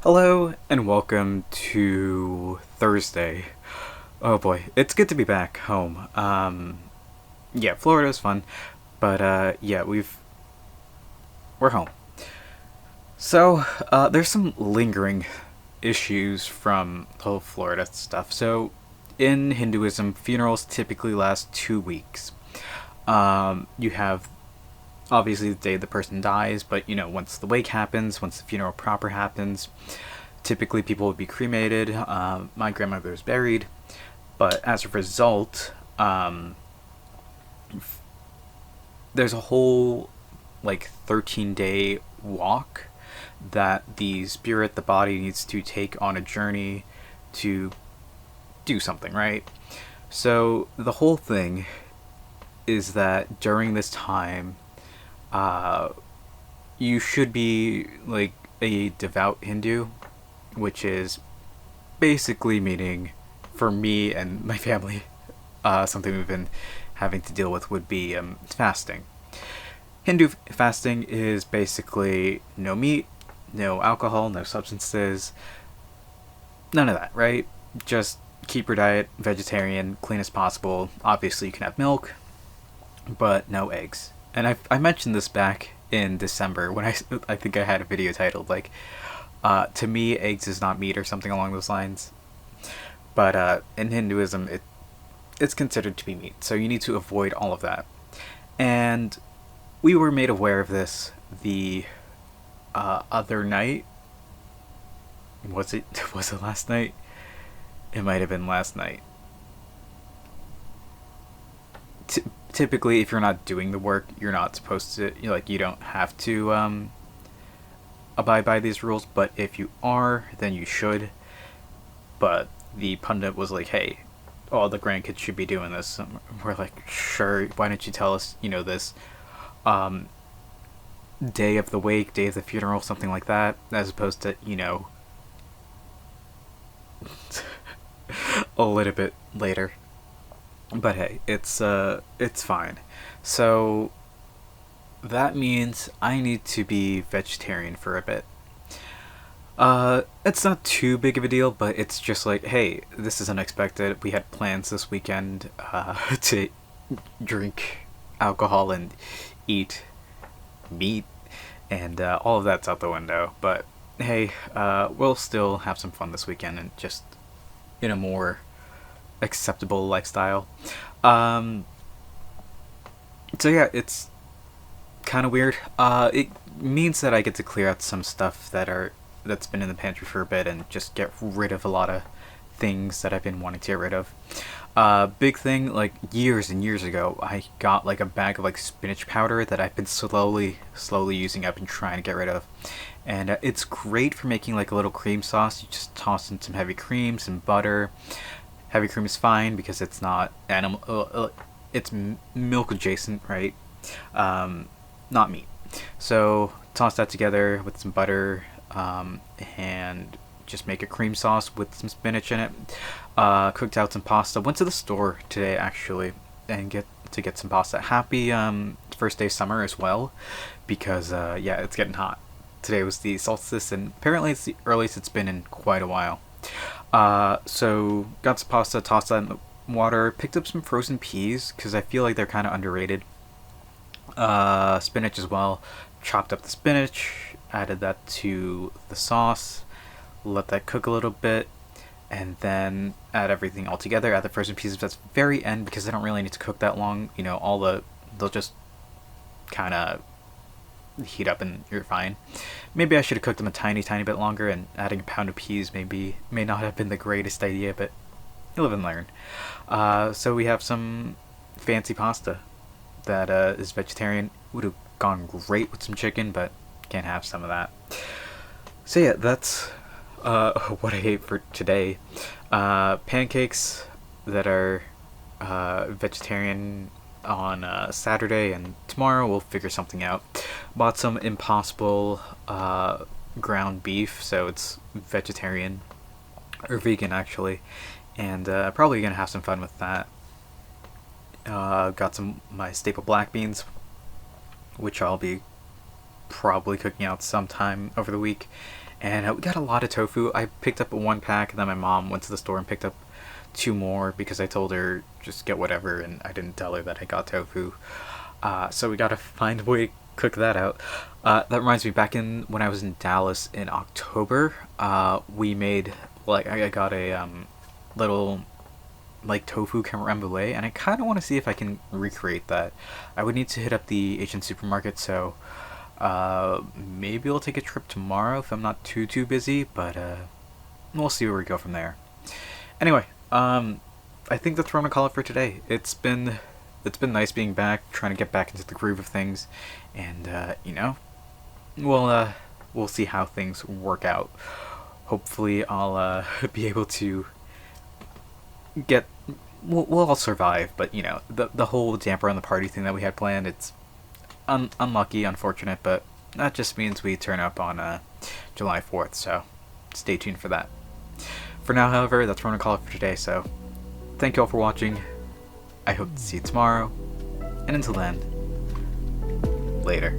Hello and welcome to Thursday. Oh boy, it's good to be back home. Yeah, Florida's fun, but yeah, we're home. So, there's some lingering issues from the whole Florida stuff. So, in Hinduism, funerals typically last 2 weeks. You have obviously the day the person dies, but once the wake happens, once the funeral proper happens, typically people would be cremated. My grandmother was buried, but as a result, there's a whole 13-day walk that the spirit, the body, needs to take on a journey to do something, right? So the whole thing is that during this time, uh, you should be like a devout Hindu, which is basically meaning, for me and my family, something we've been having to deal with would be fasting. Hindu fasting is basically no meat, no alcohol, no substances, none of that, right? Just keep your diet vegetarian, clean as possible. Obviously, you can have milk, but no eggs. And I mentioned this back in December when I think I had a video titled to me, eggs is not meat or something along those lines. But in Hinduism, it's considered to be meat, so you need to avoid all of that. And we were made aware of this the other night. Was it was it last night? It might have been last night. Typically, if you're not doing the work, you're not supposed to, you don't have to abide by these rules. But if you are, then you should. But the pundit was like, "Hey, all the grandkids should be doing this." And we're like, "Sure. Why don't you tell us, this um, day of the wake, day of the funeral, something like that, as opposed to, a little bit later." But hey, it's fine. So that means I need to be vegetarian for a bit. It's not too big of a deal, but it's just like, hey, this is unexpected. We had plans this weekend to drink alcohol and eat meat, and all of that's out the window. But hey, we'll still have some fun this weekend and just in a more acceptable lifestyle. Um, so yeah, it's kind of weird. It means that I get to clear out some stuff that's been in the pantry for a bit and just get rid of a lot of things that I've been wanting to get rid of. Big thing, like years and years ago, I got like a bag of like spinach powder that I've been slowly using up and trying to get rid of. And it's great for making like a little cream sauce. You just toss in some heavy cream, some butter. Heavy cream is fine because it's not animal. It's milk adjacent, right? Um, Not meat. So toss that together with some butter, and just make a cream sauce with some spinach in it. Cooked out some pasta. Went to the store today actually and get some pasta. Happy first day of summer as well, because yeah, it's getting hot. Today was the solstice, and apparently it's the earliest it's been in quite a while. So got some pasta, tossed that in the water. Picked up some frozen peas because I feel like they're kind of underrated. Spinach as well. Chopped up the spinach, added that to the sauce, let that cook a little bit, and then add everything all together. Add the frozen peas at the very end because they don't really need to cook that long. They'll just kind of heat up and you're fine. Maybe I should have cooked them a tiny bit longer, and adding a pound of peas may not have been the greatest idea, but you live and learn. So we have some fancy pasta that is vegetarian. Would have gone great with some chicken, but can't have some of that. So yeah, that's what I ate for today. Pancakes that are vegetarian on Saturday, and tomorrow we'll figure something out. Bought some Impossible ground beef, so it's vegetarian or vegan actually, and probably gonna have some fun with that. Got some my staple black beans, which I'll be probably cooking out sometime over the week, and we got a lot of tofu. I picked up one pack, and then my mom went to the store and picked up two more because I told her just get whatever, and I didn't tell her that I got tofu. So we gotta find a way to cook that out. That reminds me, back in when I was in Dallas in October, we made like I got a little like tofu creme brulee, and I kind of want to see if I can recreate that. I would need to hit up the Asian supermarket, so maybe I'll take a trip tomorrow if I'm not too busy, but we'll see where we go from there. Anyway, I think that's what I'm gonna call it for today. It's been nice being back, trying to get back into the groove of things, and we'll see how things work out. Hopefully, I'll be able to get. We'll all survive, but the whole damper on the party thing that we had planned, it's unlucky, unfortunate, but that just means we turn up on July 4th. So stay tuned for that. For now, however, that's what I'm gonna call it for today. So thank you all for watching. I hope to see you tomorrow, and until then, later.